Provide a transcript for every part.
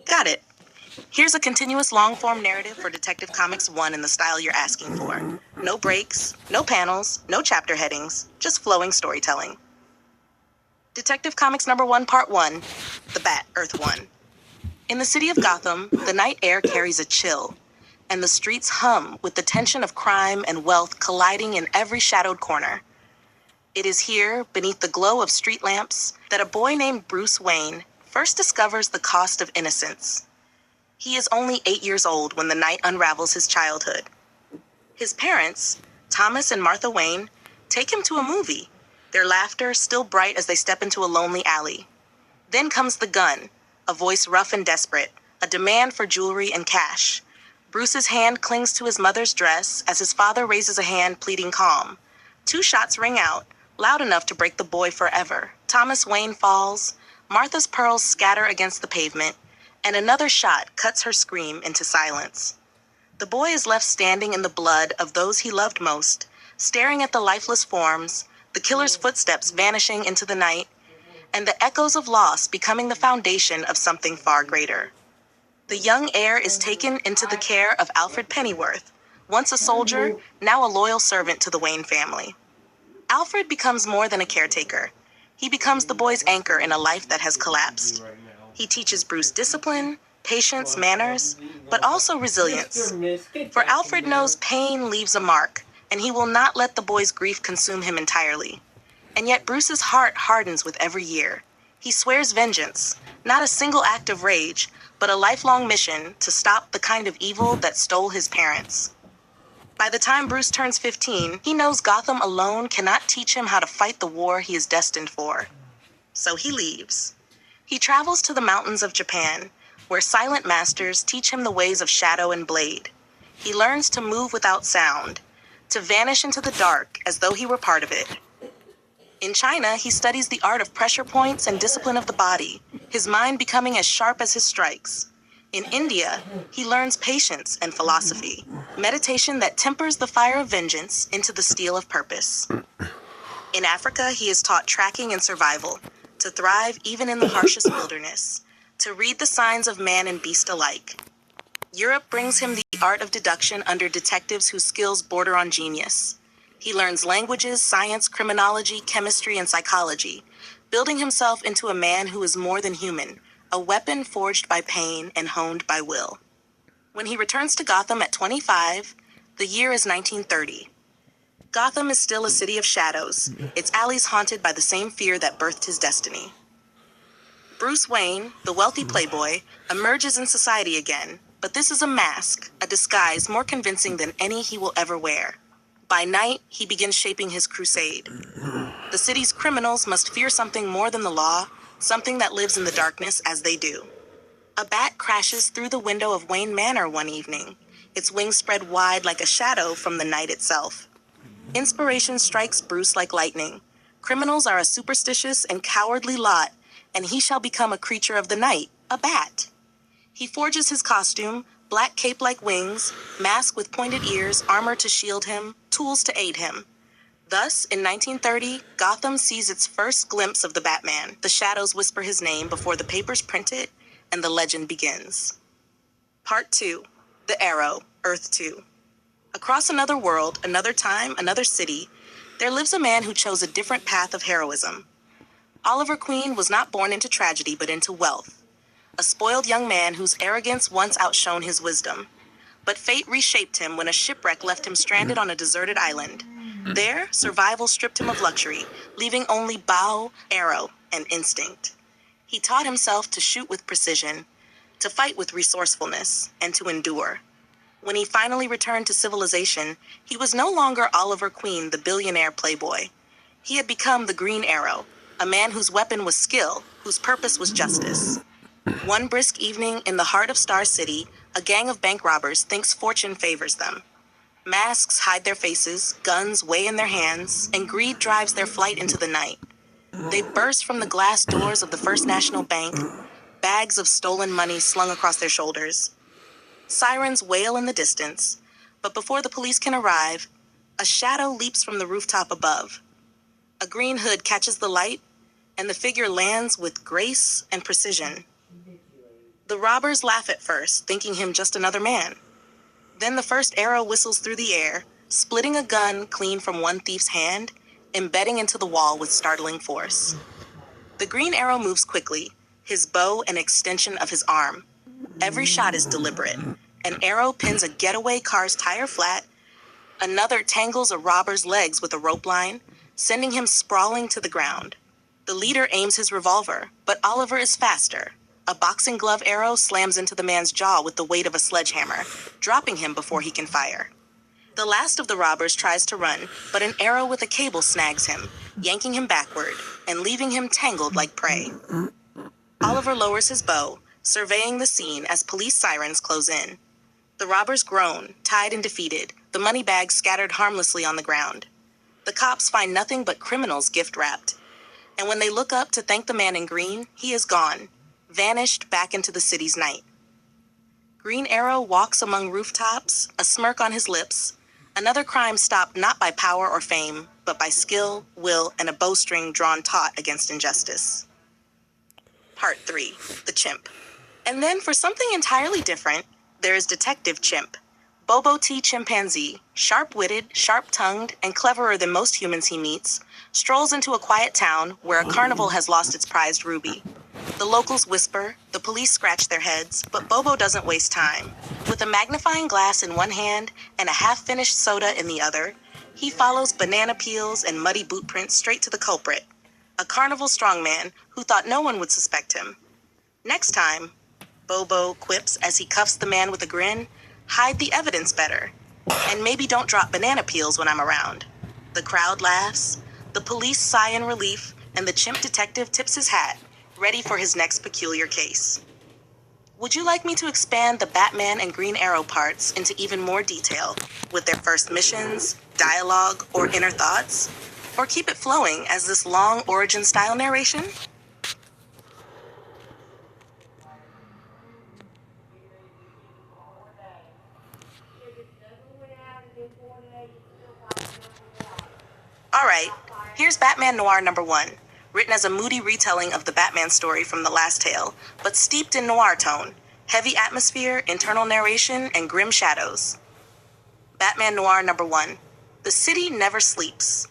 Got it. Here's a continuous long-form narrative for Detective Comics 1 in the style you're asking for. No breaks, no panels, no chapter headings, just flowing storytelling. Detective Comics number 1, Part 1, The Bat, Earth 1. In the city of Gotham, the night air carries a chill, and the streets hum with the tension of crime and wealth colliding in every shadowed corner. It is here, beneath the glow of street lamps, that a boy named Bruce Wayne first discovers the cost of innocence. He is only 8 years old when the night unravels his childhood. His parents, Thomas and Martha Wayne, take him to a movie, their laughter still bright as they step into a lonely alley. Then comes the gun, a voice rough and desperate, a demand for jewelry and cash. Bruce's hand clings to his mother's dress as his father raises a hand pleading calm. 2 shots ring out, loud enough to break the boy forever. Thomas Wayne falls, Martha's pearls scatter against the pavement, and another shot cuts her scream into silence. The boy is left standing in the blood of those he loved most, staring at the lifeless forms, the killer's footsteps vanishing into the night, and the echoes of loss becoming the foundation of something far greater. The young heir is taken into the care of Alfred Pennyworth, once a soldier, now a loyal servant to the Wayne family. Alfred becomes more than a caretaker. He becomes the boy's anchor in a life that has collapsed. He teaches Bruce discipline, patience, manners, but also resilience. For Alfred knows pain leaves a mark, and he will not let the boy's grief consume him entirely. And yet Bruce's heart hardens with every year. He swears vengeance, not a single act of rage, but a lifelong mission to stop the kind of evil that stole his parents. By the time Bruce turns 15, he knows Gotham alone cannot teach him how to fight the war he is destined for. So he leaves. He travels to the mountains of Japan, where silent masters teach him the ways of shadow and blade. He learns to move without sound, to vanish into the dark as though he were part of it. In China, he studies the art of pressure points and discipline of the body, his mind becoming as sharp as his strikes. In India, he learns patience and philosophy, meditation that tempers the fire of vengeance into the steel of purpose. In Africa, he is taught tracking and survival, to thrive even in the harshest wilderness, to read the signs of man and beast alike. Europe brings him the art of deduction under detectives whose skills border on genius. He learns languages, science, criminology, chemistry, and psychology, building himself into a man who is more than human, a weapon forged by pain and honed by will. When he returns to Gotham at 25, the year is 1930. Gotham is still a city of shadows, its alleys haunted by the same fear that birthed his destiny. Bruce Wayne, the wealthy playboy, emerges in society again, but this is a mask, a disguise more convincing than any he will ever wear. By night, he begins shaping his crusade. The city's criminals must fear something more than the law, something that lives in the darkness as they do. A bat crashes through the window of Wayne Manor one evening, its wings spread wide like a shadow from the night itself. Inspiration strikes Bruce like lightning. Criminals are a superstitious and cowardly lot, and he shall become a creature of the night, a bat. He forges his costume, black cape-like wings, mask with pointed ears, armor to shield him, tools to aid him. Thus, in 1930, Gotham sees its first glimpse of the Batman. The shadows whisper his name before the papers print it, and the legend begins. Part 2. The Arrow, Earth 2. Across another world, another time, another city, there lives a man who chose a different path of heroism. Oliver Queen was not born into tragedy but into wealth. A spoiled young man whose arrogance once outshone his wisdom. But fate reshaped him when a shipwreck left him stranded on a deserted island. There, survival stripped him of luxury, leaving only bow, arrow, and instinct. He taught himself to shoot with precision, to fight with resourcefulness, and to endure. When he finally returned to civilization, he was no longer Oliver Queen, the billionaire playboy. He had become the Green Arrow, a man whose weapon was skill, whose purpose was justice. One brisk evening in the heart of Star City, a gang of bank robbers thinks fortune favors them. Masks hide their faces, guns weigh in their hands, and greed drives their flight into the night. They burst from the glass doors of the First National Bank, bags of stolen money slung across their shoulders. Sirens wail in the distance, but before the police can arrive, a shadow leaps from the rooftop above. A green hood catches the light, and the figure lands with grace and precision. The robbers laugh at first, thinking him just another man. Then the first arrow whistles through the air, splitting a gun clean from one thief's hand, embedding into the wall with startling force. The green arrow moves quickly, his bow an extension of his arm. Every shot is deliberate. An arrow pins a getaway car's tire flat. Another tangles a robber's legs with a rope line, sending him sprawling to the ground. The leader aims his revolver, but Oliver is faster. A boxing glove arrow slams into the man's jaw with the weight of a sledgehammer, dropping him before he can fire. The last of the robbers tries to run, but an arrow with a cable snags him, yanking him backward and leaving him tangled like prey. Oliver lowers his bow, surveying the scene as police sirens close in. The robbers groan, tied and defeated, the money bags scattered harmlessly on the ground. The cops find nothing but criminals gift-wrapped. And when they look up to thank the man in green, he is gone, vanished back into the city's night. Green Arrow walks among rooftops, a smirk on his lips, another crime stopped not by power or fame, but by skill, will, and a bowstring drawn taut against injustice. Part 3, The Chimp. And then for something entirely different, there is Detective Chimp. Bobo T. Chimpanzee, sharp-witted, sharp-tongued, and cleverer than most humans he meets, strolls into a quiet town where a carnival has lost its prized ruby. The locals whisper, the police scratch their heads, but Bobo doesn't waste time. With a magnifying glass in one hand and a half-finished soda in the other, he follows banana peels and muddy boot prints straight to the culprit, a carnival strongman who thought no one would suspect him. Next time, Bobo quips as he cuffs the man with a grin, hide the evidence better, and maybe don't drop banana peels when I'm around. The crowd laughs, the police sigh in relief, and the chimp detective tips his hat, ready for his next peculiar case. Would you like me to expand the Batman and Green Arrow parts into even more detail, with their first missions, dialogue, or inner thoughts? Or keep it flowing as this long origin-style narration? Alright, here's Batman Noir #1, written as a moody retelling of the Batman story from the last tale, but steeped in noir tone, heavy atmosphere, internal narration, and grim shadows. Batman Noir #1. The city never sleeps.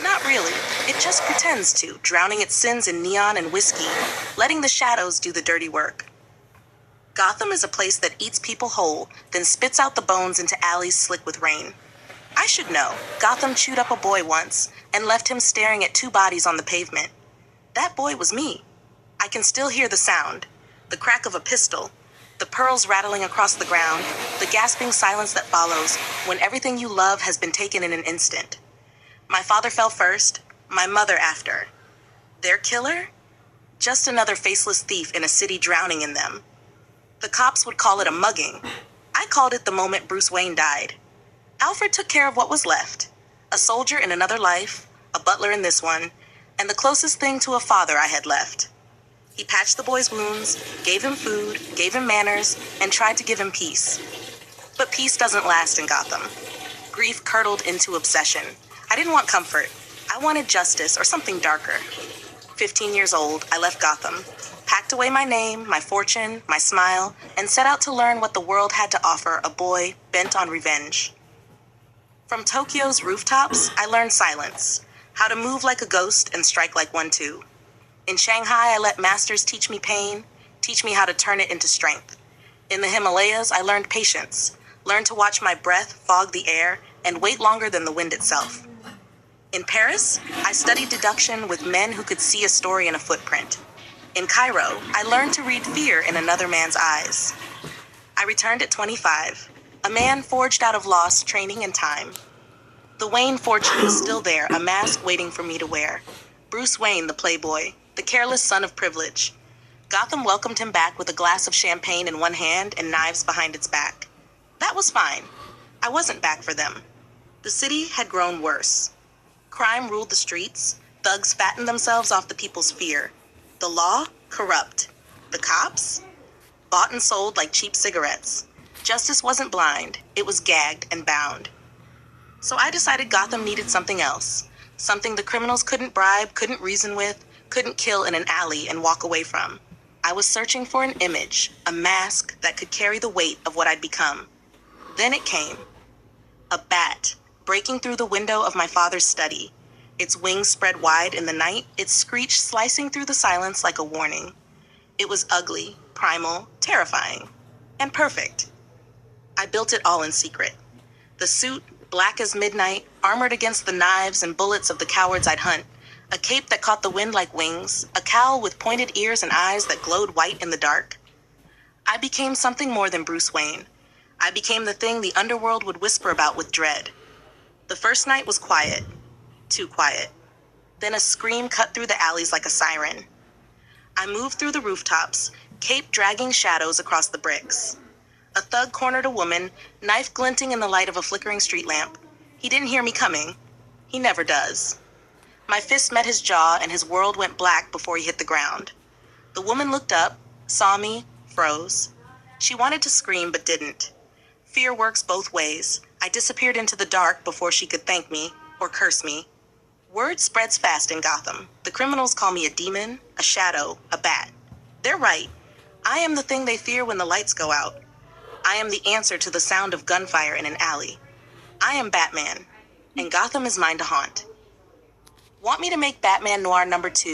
Not really, it just pretends to, drowning its sins in neon and whiskey, letting the shadows do the dirty work. Gotham is a place that eats people whole, then spits out the bones into alleys slick with rain. I should know, Gotham chewed up a boy once, and left him staring at two bodies on the pavement. That boy was me. I can still hear the sound, the crack of a pistol, the pearls rattling across the ground, the gasping silence that follows when everything you love has been taken in an instant. My father fell first, my mother after. Their killer? Just another faceless thief in a city drowning in them. The cops would call it a mugging. I called it the moment Bruce Wayne died. Alfred took care of what was left. A soldier in another life, a butler in this one, and the closest thing to a father I had left. He patched the boy's wounds, gave him food, gave him manners, and tried to give him peace. But peace doesn't last in Gotham. Grief curdled into obsession. I didn't want comfort. I wanted justice or something darker. 15 years old, I left Gotham, packed away my name, my fortune, my smile, and set out to learn what the world had to offer a boy bent on revenge. From Tokyo's rooftops, I learned silence, how to move like a ghost and strike like one too. In Shanghai, I let masters teach me pain, teach me how to turn it into strength. In the Himalayas, I learned patience, learned to watch my breath fog the air and wait longer than the wind itself. In Paris, I studied deduction with men who could see a story in a footprint. In Cairo, I learned to read fear in another man's eyes. I returned at 25, a man forged out of lost training and time. The Wayne fortune was still there, a mask waiting for me to wear. Bruce Wayne, the playboy, the careless son of privilege. Gotham welcomed him back with a glass of champagne in one hand and knives behind its back. That was fine. I wasn't back for them. The city had grown worse. Crime ruled the streets. Thugs fattened themselves off the people's fear. The law? Corrupt. The cops? Bought and sold like cheap cigarettes. Justice wasn't blind. It was gagged and bound. So I decided Gotham needed something else. Something the criminals couldn't bribe, couldn't reason with, couldn't kill in an alley and walk away from. I was searching for an image, a mask that could carry the weight of what I'd become. Then it came. A bat, breaking through the window of my father's study. Its wings spread wide in the night, its screech slicing through the silence like a warning. It was ugly, primal, terrifying, and perfect. I built it all in secret. The suit, black as midnight, armored against the knives and bullets of the cowards I'd hunt. A cape that caught the wind like wings, a cowl with pointed ears and eyes that glowed white in the dark. I became something more than Bruce Wayne. I became the thing the underworld would whisper about with dread. The first night was quiet. Too quiet. Then a scream cut through the alleys like a siren. I moved through the rooftops, cape dragging shadows across the bricks. A thug cornered a woman, knife glinting in the light of a flickering street lamp. He didn't hear me coming. He never does. My fist met his jaw and his world went black before he hit the ground. The woman looked up, saw me, froze. She wanted to scream but didn't. Fear works both ways. I disappeared into the dark before she could thank me or curse me. Word spreads fast in Gotham. The criminals call me a demon, a shadow, a bat. They're right. I am the thing they fear when the lights go out. I am the answer to the sound of gunfire in an alley. I am Batman, and Gotham is mine to haunt. Want me to make Batman Noir #2?